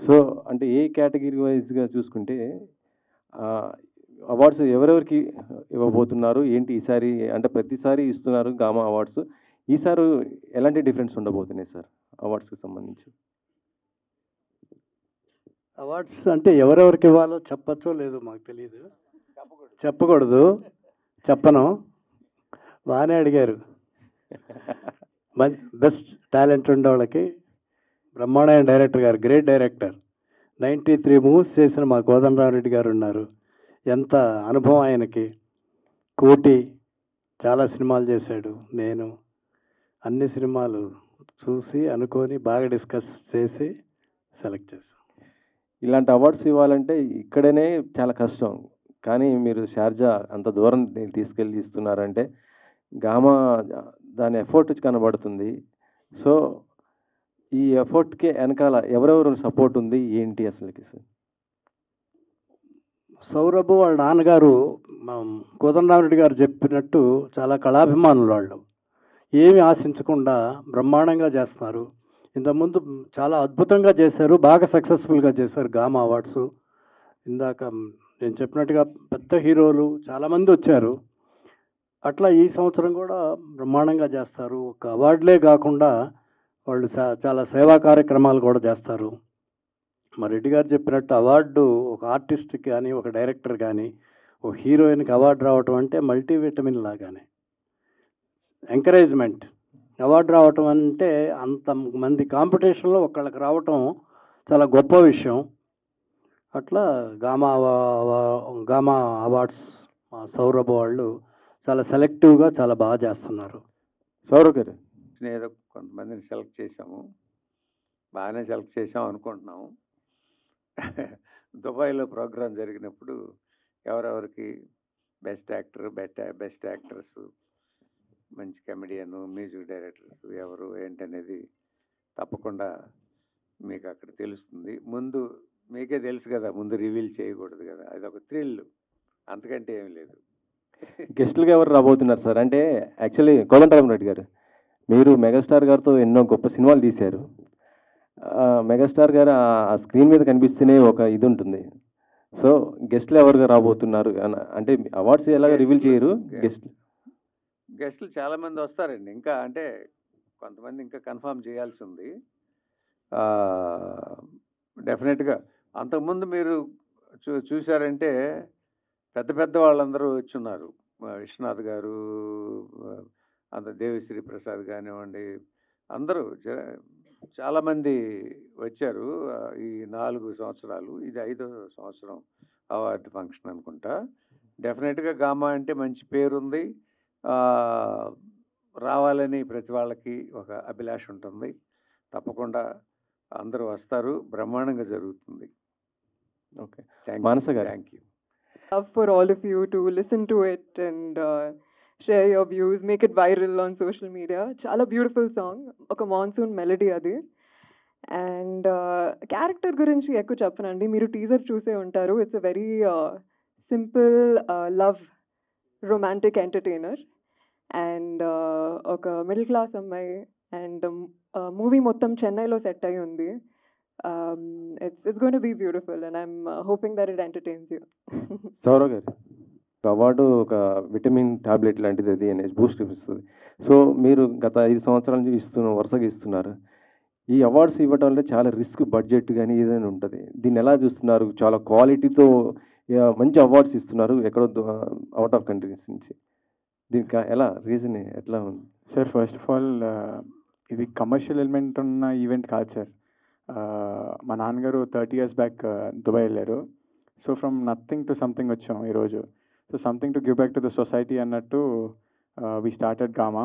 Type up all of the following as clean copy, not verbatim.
So అంటే ఏ category వైజ్గా చూసుకుంటే అవార్డ్స్ ఎవరెవరికి ఇవ్వబోతున్నారు ఏంటి ఈసారి? అంటే ప్రతిసారి ఇస్తున్నారు గామా అవార్డ్స్. ఈసారి ఎలాంటి డిఫరెన్స్ ఉండబోతున్నాయి సార్ అవార్డ్స్కి సంబంధించి? అవార్డ్స్ అంటే ఎవరెవరికి ఇవ్వాలో చెప్పచ్చో లేదో మాకు తెలియదు, చెప్పకూడదు, చెప్పను. బాగానే అడిగారు. బెస్ట్ టాలెంట్ ఉండే వాళ్ళకి బ్రహ్మాండమైన డైరెక్టర్ గారు, గ్రేట్ డైరెక్టర్, 93 మూవీస్ చేసిన మా కోదండరామరెడ్డి గారు ఉన్నారు. ఎంత అనుభవం ఆయనకి. కోటి చాలా సినిమాలు చేశాడు. నేను అన్ని సినిమాలు చూసి అనుకొని బాగా డిస్కస్ చేసి సెలెక్ట్ చేశాను. ఇలాంటి అవార్డ్స్ ఇవ్వాలంటే ఇక్కడనే చాలా కష్టం. కానీ మీరు షార్జా అంత దూరం తీసుకెళ్ళి ఇస్తున్నారంటే గామా దాని ఎఫర్ట్ కనబడుతుంది. సో ఈ ఎఫర్ట్కి వెనకాల ఎవరెవరు సపోర్ట్ ఉంది ఏంటి అసలుకి సార్? సౌరభ్ వాళ్ళ నాన్నగారు కోదండరామరెడ్డి గారు చెప్పినట్టు చాలా కళాభిమానులు వాళ్ళు. ఏమి ఆశించకుండా బ్రహ్మాండంగా చేస్తున్నారు. ఇంతకుముందు చాలా అద్భుతంగా చేశారు, బాగా సక్సెస్ఫుల్గా చేశారు గామా అవార్డ్స్. ఇందాక నేను చెప్పినట్టుగా పెద్ద హీరోలు చాలామంది వచ్చారు. అట్లా ఈ సంవత్సరం కూడా బ్రహ్మాండంగా చేస్తారు. ఒక అవార్డులే కాకుండా వాళ్ళు చాలా సేవా కార్యక్రమాలు కూడా చేస్తారు. మా రెడ్డి గారు చెప్పినట్టు అవార్డు ఒక ఆర్టిస్ట్కి కానీ ఒక డైరెక్టర్ కానీ ఒక హీరోయిన్కి అవార్డు రావటం అంటే మల్టీవిటమిన్ లాగానే ఎంకరేజ్మెంట్. అవార్డు రావటం అంటే అంతమంది కాంపిటీషన్లో ఒకళ్ళకి రావటం చాలా గొప్ప విషయం. అట్లా గామా అవార్డ్స్ సౌరభ్ వాళ్ళు చాలా సెలెక్టివ్గా చాలా బాగా చేస్తున్నారు. సౌరవ్ గారు, ఏదో కొంతమందిని సెలెక్ట్ చేశాము, బాగానే సెలెక్ట్ చేసాం అనుకుంటున్నాము. దుబాయ్లో ప్రోగ్రాం జరిగినప్పుడు ఎవరెవరికి బెస్ట్ యాక్టర్, బెస్ట్ యాక్ట్రెస్, మంచి కమెడియన్, మ్యూజిక్ డైరెక్టర్స్ ఎవరు ఏంటనేది తప్పకుండా మీకు అక్కడ తెలుస్తుంది. ముందు మీకే తెలుసు కదా, ముందు రివీల్ చేయకూడదు కదా, అది ఒక థ్రిల్, అంతకంటే ఏమి లేదు. గెస్టులుగా ఎవరు రాబోతున్నారు సార్? అంటే యాక్చువల్లీ కోదండరామరెడ్డి గారు, మీరు మెగాస్టార్ గారితో ఎన్నో గొప్ప సినిమాలు తీశారు. మెగాస్టార్ గారు ఆ స్క్రీన్ మీద కనిపిస్తేనే ఒక ఇది ఉంటుంది. సో గెస్ట్లు ఎవరుగా రాబోతున్నారు అంటే అవార్డ్స్ ఎలాగ రివీల్ చేయరు? గెస్టులు చాలామంది వస్తారండి. ఇంకా అంటే కొంతమంది ఇంకా కన్ఫర్మ్ చేయాల్సి ఉంది. డెఫినెట్గా అంతకుముందు మీరు చూశారంటే పెద్ద పెద్ద వాళ్ళందరూ వచ్చున్నారు. విశ్వనాథ్ గారు, అంత దేవిశ్రీ ప్రసాద్ కానివ్వండి, అందరూ చాలామంది వచ్చారు. ఈ 4 సంవత్సరాలు, ఇది 5వ సంవత్సరం అవార్డు ఫంక్షన్ అనుకుంటా. డెఫినెట్గా గామా అంటే మంచి పేరుంది. రావాలని ప్రతి వాళ్ళకి ఒక అభిలాష ఉంటుంది. తప్పకుండా అందరూ వస్తారు, బ్రహ్మాండంగా జరుగుతుంది. ఓకే, మానస గారు. Thank you. Love for all of you to listen to it and share your views, make it viral on social media. Chala beautiful song, oka monsoon melody adi. And character gurinchi ekku cheppanandi, meeru teaser choose untaru. It's a very simple love romantic entertainer and oka middle class ammai and movie mottam Chennai lo set ayi undi. It's going to be beautiful and I'm hoping that it entertains you. Sourav garu, award ఒక vitamin tablet లాంటిది, అది అనేది Boost ఇస్తుంది. So మీరు గత 5 సంవత్సరాల నుంచి వరుసగా ఇస్తున్నారు. ఈ అవార్డ్స్ ఇవ్వడం వల్ల చాలా రిస్క్, బడ్జెట్ కానీ ఏదైనా ఉంటుంది. దీన్ని ఎలా చూస్తున్నారు? చాలా క్వాలిటీతో మంచి అవార్డ్స్ ఇస్తున్నారు ఎక్కడో అవుట్ ఆఫ్ కంట్రీస్ నుంచి. దీనికి ఎలా రీజన్ ఎట్లా ఉంది సార్? ఫస్ట్ ఆఫ్ ఆల్ ఇది కమర్షియల్ ఎలిమెంట్ ఉన్న ఈవెంట్ కాదు సార్. మా నాన్నగారు 30 years బ్యాక్ దుబాయ్ వెళ్ళారు. So from nothing to something వచ్చాం ఈరోజు. So something to give back to the society అన్నట్టు we started GAMA.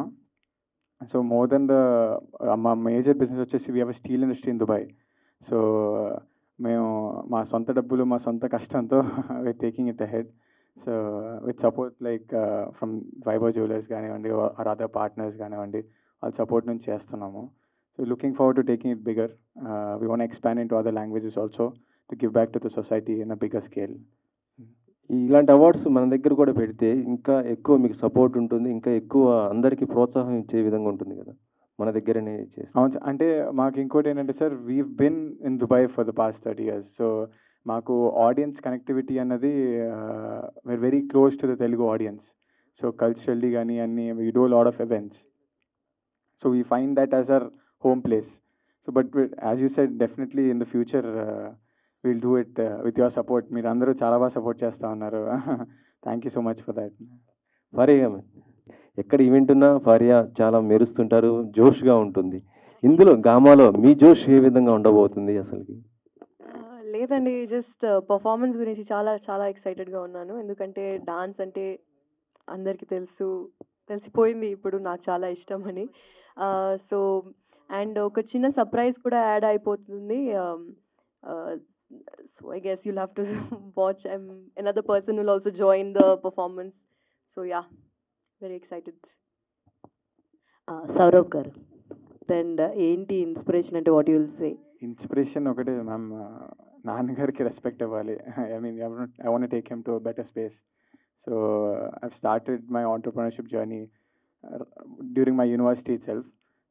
So more than మా మేజర్ బిజినెస్ వచ్చేసి we have steel industry in Dubai. So మేము మా సొంత డబ్బులు, మా సొంత కష్టంతో we are taking it ahead. So with support like from Vaibhav jewellers కానివ్వండి, ఆర్ అదర్ పార్ట్నర్స్ కానివ్వండి, వాళ్ళ సపోర్ట్ నుంచి చేస్తున్నాము. So looking forward to taking it bigger. We want to expand into other languages also to give back to the society in a bigger scale. ఇలాంటి awards మన దగ్గర కూడా పెడితే ఇంకా ఎక్కువ మీకు సపోర్ట్ ఉంటుంది, ఇంకా ఎక్కువ అందరికీ ప్రోత్సాహం ఇచ్చే విధంగా ఉంటుంది కదా. మన దగ్గరనే చేస్తాం. అవును సార్. అంటే మాకు ఇంకోటి ఏంటంటే sir, we've been in Dubai for the past 30 years. So మాకు ఆడియన్స్ కనెక్టివిటీ అన్నది we're very close to the Telugu audience. So culturally కానీ అన్ని we do lot of events. So we find that as our home place. So but as you said, definitely in the future we'll do it with your support. మీరు అందరూ చాలా బాగా support చేస్తూ ఉన్నారు. Thank you so much for that. Faria ఎక్కడ event ఉన్నా ఫారియా చాలా మెరుస్తుంటారు, జోష్గా ఉంటుంది. ఇందులో గామాలో మీ జోష్ ఏ విధంగా ఉండబోతుంది అసలుకి? లేదండి, జస్ట్ పర్ఫార్మెన్స్ గురించి చాలా చాలా ఎక్సైటెడ్గా ఉన్నాను. ఎందుకంటే డాన్స్ అంటే అందరికీ తెలిసిపోయింది ఇప్పుడు నాకు చాలా ఇష్టం అని. సో అండ్ ఒక చిన్న సర్ప్రైజ్ కూడా యాడ్ అయిపోతుంది. So I guess you'll have to watch. Another person will also join the performance. So yeah, very excited. Sourav garu, and ఏంటి ఇన్స్పిరేషన్ అంటే what you will say? Inspiration ఒకటే మ్యామ్, నాన్నగారికి రెస్పెక్ట్ ఇవ్వాలి. I mean I want take him to better space. So I've started my entrepreneurship journey during my university itself.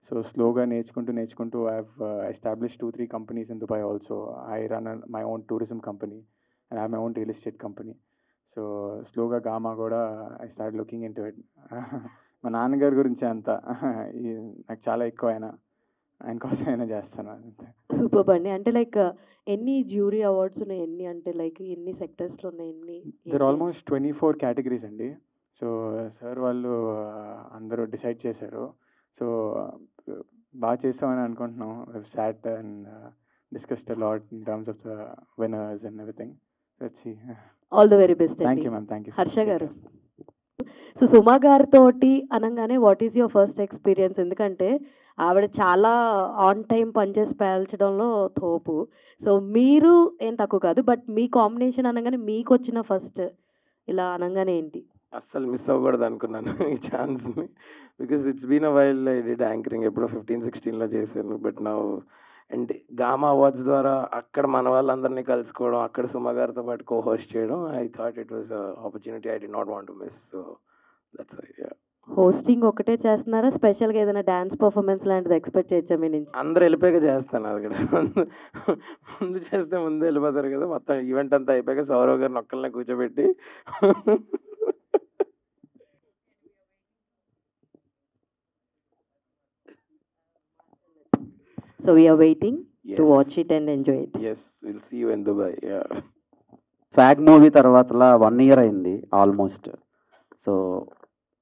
So స్లోగా నేర్చుకుంటూ I have established 2-3 companies in Dubai also. I run my own tourism company and I have my own real estate company. So స్లోగా gamma కూడా I start looking into it. మా నాన్నగారి గురించి అంతా నాకు చాలా ఎక్కువ ఆయన కోసం అయినా చేస్తాను అంతే. సూపర్ అండి. అంటే లైక్ ఎన్ని జ్యూరీ అవార్డ్స్ ఉన్నాయి, ఎన్ని అంటే లైక్ ఎన్ని సెక్టర్స్లో ఉన్నాయి, ఎన్ని? దర్ ఆల్మోస్ట్ 24 categories అండి. సో సార్ వాళ్ళు అందరూ డిసైడ్ చేశారు. సో బాగా చేస్తామని అనుకుంటున్నాం. Sat and discussed lot in terms of the winners and everything. Let's see. All the very best. Thank you ma'am. Thank you. Harsha garu, so Suma గారితో అనగానే what is your first experience? ఎందుకంటే ఆవిడ చాలా ఆన్ టైం పనిచేసి పేల్చడంలో తోపు. సో మీరు ఏం తక్కువ కాదు, బట్ మీ కాంబినేషన్ అనగానే మీకు వచ్చిన ఫస్ట్ ఇలా అనగానే ఏంటి? అస్సలు మిస్ అవ్వకూడదు అనుకున్నాను ఈ ఛాన్స్ని. Because it's been a while I did anchoring ఎప్పుడో 15-16లో చేశాను. బట్ నా అండ్ గామా అవార్డ్స్ ద్వారా అక్కడ మన వాళ్ళందరినీ కలుసుకోవడం, అక్కడ సుమ గారితో పాటు కో హోస్ట్ చేయడం, I thought it was opportunity I did not want to miss. So that's hosting ఒకటే చేస్తున్నారా? స్పెషల్గా ఏదైనా డాన్స్ పర్ఫార్మెన్స్ లాంటిది ఎక్స్పెక్ట్ చేయొచ్చా మీ నుంచి? అందరూ వెళ్ళిపోయాక చేస్తాను అక్కడ. ముందు చేస్తే ముందు వెళ్ళిపోతారు కదా, మొత్తం ఈవెంట్ అంతా అయిపోయాక సౌరవ్ గారిని ఒక్కళ్ళనే కూర్చోబెట్టి So we are waiting to watch it and enjoy it. Yes, we'll see you in Dubai. Yeah. Swag movie తర్వాతలా 1 year అయింది ఆల్మోస్ట్. సో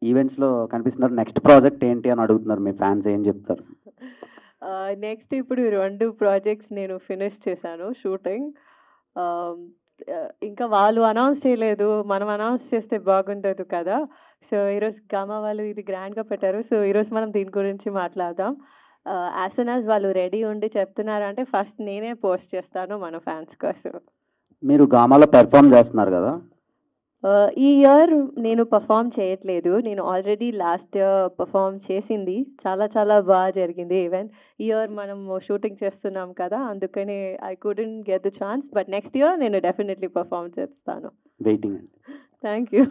ఈవెంట్స్లో కనిపిస్తున్నారు. నెక్స్ట్ ప్రాజెక్ట్ ఏంటి అని అడుగుతున్నారు మీ ఫ్యాన్స్, ఏం చెప్తారు? నెక్స్ట్ ఇప్పుడు 2 ప్రాజెక్ట్స్ నేను ఫినిష్ చేశాను షూటింగ్. ఇంకా వాళ్ళు అనౌన్స్ చేయలేదు, మనం అనౌన్స్ చేస్తే బాగుండదు కదా. సో ఈరోజు గామా వాళ్ళు ఇది గ్రాండ్గా పెట్టారు. సో ఈరోజు మనం దీని గురించి మాట్లాడదాం. యాజ్ సూన్ యాజ్ వాళ్ళు రెడీ ఉండి చెప్తున్నారంటే ఫస్ట్ నేనే పోస్ట్ చేస్తాను మన ఫ్యాన్స్ కోసం. మీరు గామాలో పెర్ఫామ్ చేస్తున్నారు కదా? ఈ ఇయర్ నేను పర్ఫామ్ చేయట్లేదు. నేను ఆల్రెడీ లాస్ట్ ఇయర్ పర్ఫామ్ చేసింది, చాలా చాలా బాగా జరిగింది ఈవెంట్. ఈ ఇయర్ మనం షూటింగ్ చేస్తున్నాం కదా, అందుకని I couldn't get the chance. But next year నేను డెఫినెట్లీ పర్ఫామ్ చేస్తాను. వెయిటింగ్ అండి. Thank you.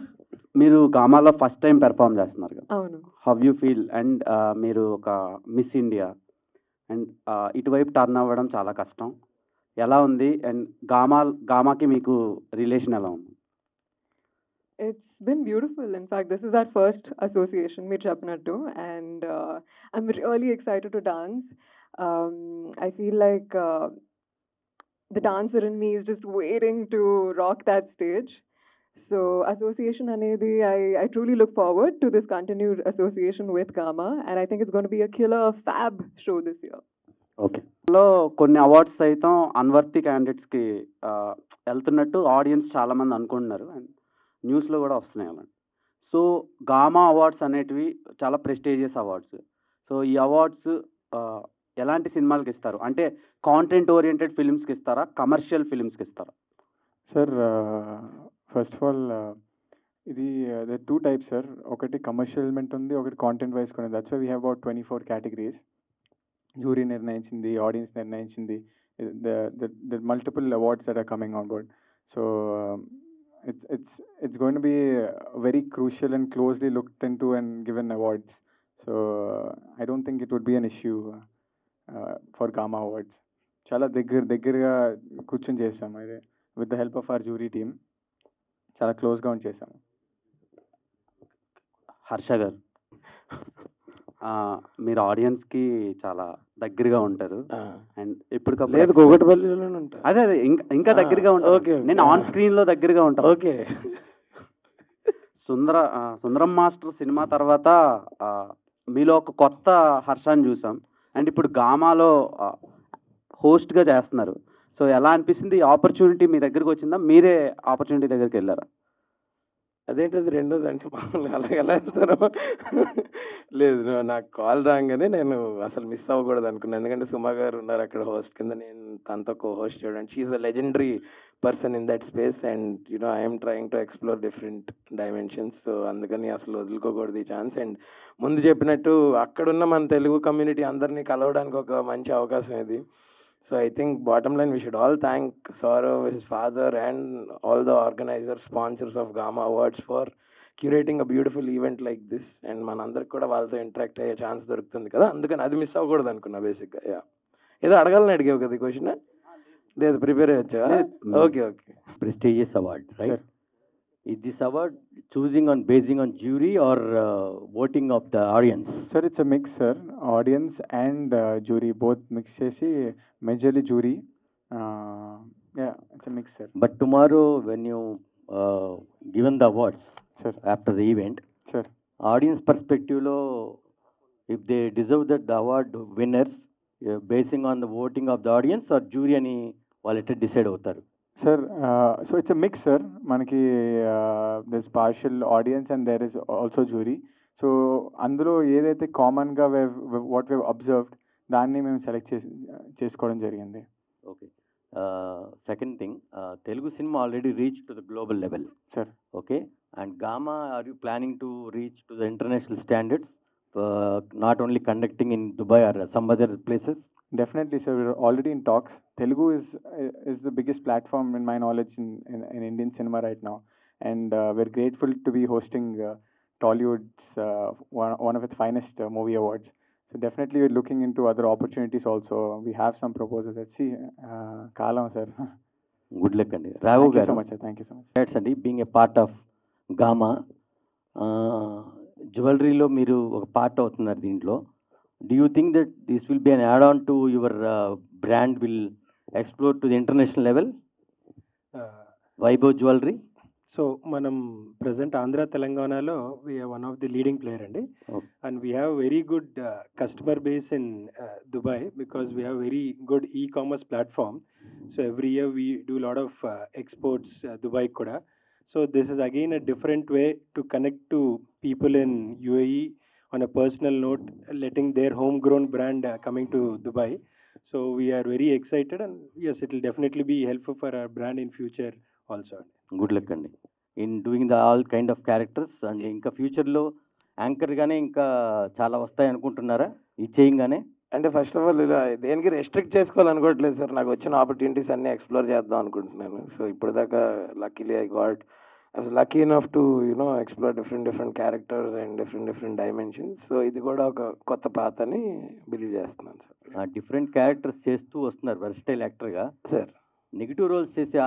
మీరు గామాలో ఫస్ట్ టైం పెర్ఫామ్ చేస్తున్నారు కదా? అవును. How you feel? అండ్ మీరు ఒక మిస్ ఇండియా అండ్ ఇటువైపు టర్న్ అవ్వడం చాలా కష్టం. ఎలా ఉంది? అండ్ గామాకి మీకు రిలేషన్ ఎలా ఉంది? It's been beautiful. In fact, this is our first association, Mir Chapnattu, and I'm really excited to dance. I feel like the dancer in me is just waiting to rock that stage. So, association anedi, I truly look forward to this continued association with Gama, and I think it's going to be a killer fab show this year. Okay. లో కొన్ని awards సైతం unworthy క్యాండిడేట్స్కి వెళ్తున్నట్టు audience చాలామంది అనుకుంటున్నారు and న్యూస్లో కూడా వస్తున్నాయి అలాంటి. సో గామా అవార్డ్స్ అనేటివి చాలా ప్రెస్టీజియస్ అవార్డ్స్. సో ఈ అవార్డ్స్ ఎలాంటి సినిమాలకి ఇస్తారు? అంటే కాంటెంట్ ఓరియంటెడ్ ఫిల్మ్స్కి ఇస్తారా, కమర్షియల్ ఫిల్మ్స్కి ఇస్తారా? సార్ ఫస్ట్ ఆఫ్ ఆల్ ఇది ద 2 types సార్. ఒకటి కమర్షియల్ ఎలిమెంట్ ఉంది, ఒకటి కాంటెంట్ వైజ్ కూడా ఉంది. That's why we have about 24 categories. Jury నిర్ణయించింది, ఆడియన్స్ నిర్ణయించింది, the multiple awards that are coming on board. So it's going to be very crucial and closely looked into and given awards. So I don't think it would be an issue for GAMA awards. చాలా దగ్గరగా కూర్చొని చేసాము అదే with the help of our jury team. చాలా క్లోజ్గా ఉండి చేసాము. హర్ష గారు, మీరు ఆడియన్స్కి చాలా దగ్గరగా ఉంటారు అండ్ లేదు ఎప్పటికప్పుడు కూకట్పల్లిలోనే ఉంటా. అదే ఇంకా దగ్గరగా ఉంటారు. ఓకే నేను ఆన్ స్క్రీన్లో దగ్గరగా ఉంటాను. ఓకే. సుందరం మాస్టర్ సినిమా తర్వాత మీలో ఒక కొత్త హర్షాన్ని చూసాం అండ్ ఇప్పుడు గామాలో హోస్ట్గా చేస్తున్నారు. సో ఎలా అనిపిస్తుంది? ఈ ఆపర్చునిటీ మీ దగ్గరికి వచ్చిందా, మీరే ఆపర్చునిటీ దగ్గరికి వెళ్ళారా? అదేంటది రెండోది అంటే మామూలుగా అలాగే ఎలా వెళ్తారు? లేదు నాకు కాల్ రాగానే నేను అసలు మిస్ అవ్వకూడదు అనుకున్నాను. ఎందుకంటే సుమా గారు ఉన్నారు అక్కడ హోస్ట్ కింద, నేను తనతో కో హోస్ట్ చేయడం. She's a legendary person in that space and I'm trying to explore different dimensions. So అందుకని అసలు వదులుకోకూడదు ఈ ఛాన్స్. అండ్ ముందు చెప్పినట్టు అక్కడున్న మన తెలుగు కమ్యూనిటీ అందరినీ కలవడానికి ఒక మంచి అవకాశం ఇది. So I think bottom line we should all thank Saurav, his father, and all the organizers, sponsors of Gamma Awards for curating a beautiful event like this. And మనందరికి కూడా వాళ్ళతో ఇంటరాక్ట్ అయ్యే ఛాన్స్ దొరుకుతుంది కదా, అందుకని అది మిస్ అవ్వకూడదు అనుకున్నా బేసిక్గా. యా ఏదో అడగాలని అడిగావు కదా ఈ క్వశ్చన్? లేదు ప్రిపేర్ అయ్యొచ్చా? Okay okay. Prestigious award, right? Sure. Is this award basing on jury or voting of the audience? Sir, it's a mix, sir. Audience and jury both mix చేసి majorly jury. Yeah, it's a mix, sir. But tomorrow when you given the awards, Sure. after the event, Sure. audience perspective lo, if they deserve that the award winners, basing on the voting of the audience or jury అని వాళ్ళు decide అవుతారు? Sir so it's a mix sir. మనకి this partial audience and there is also jury. సో అందులో ఏదైతే కామన్గా what we observed దాన్ని మేము సెలెక్ట్ చేసుకోవడం జరిగింది. Okay. Second thing, Telugu cinema already reach to the global level, sir. Okay, and GAMA are you planning to reach to the international standards, not only conducting in Dubai or some other places? Definitely, sir. We're already in talks. Telugu is the biggest platform, in my knowledge, in Indian cinema right now, and we're grateful to be hosting Tollywood's one of its finest movie awards. So definitely, we're looking into other opportunities also. We have some proposals. Let's see. Kalam, sir. Good luck, Andy. Ravu Thank you garu. so much, sir. Thank you so much. That's Andy, being a part of Gamma, జ్యువెలరీలో మీరు ఒక part అవుతున్నారు దీంట్లో. Do you think that this will be an add-on to your brand will explore to the international level? Vaibhav Jewelry? So మనం present Andhra తెలంగాణలో we are one of the leading player అండి. And we have very good customer base in Dubai because we have very good e commerce platform. So every year we do lot of exports Dubai కూడా. So this is again a different way to connect to people in UAE on a personal note, letting their homegrown brand coming to Dubai. So we are very excited, and yes, it will definitely be helpful for our brand in future also. Good luck అండి in doing the all kind of characters. And ఇంకా ఫ్యూచర్లో యాంకర్గానే ఇంకా చాలా వస్తాయి అనుకుంటున్నారా ఈ చేయంగానే? అంటే ఫస్ట్ ఆఫ్ ఆల్ ఇలా దేనికి రెస్ట్రిక్ట్ చేసుకోవాలనుకోవట్లేదు సార్. నాకు వచ్చిన ఆపర్చునిటీస్ అన్నీ ఎక్స్ప్లోర్ చేద్దాం అనుకుంటున్నాను. సో ఇప్పటిదాకా luckily I was lucky enough to explore different characters and different dimensions. So ఇది కూడా ఒక కొత్త పాత అని బిలీవ్ చేస్తున్నాను సార్. డిఫరెంట్ క్యారెక్టర్స్ చేస్తూ వస్తున్నారు వర్స్టైల్ యాక్టర్గా. సార్ నెగిటివ్ రోల్స్ చేసే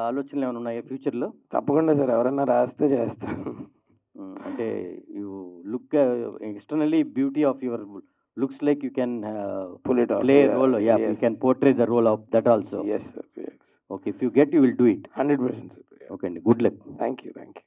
ఆలోచనలు ఏమైనా ఉన్నాయా ఫ్యూచర్లో? తప్పకుండా సార్, ఎవరైనా రాస్తే చేస్తాను. అంటే you look externally beauty of your looks like you can pull it off. Play role. Yeah, you can portray the role of that also. Yes sir, yes. Okay, if you get you will do it. 100% sir. Okay అండి, good luck. Thank you.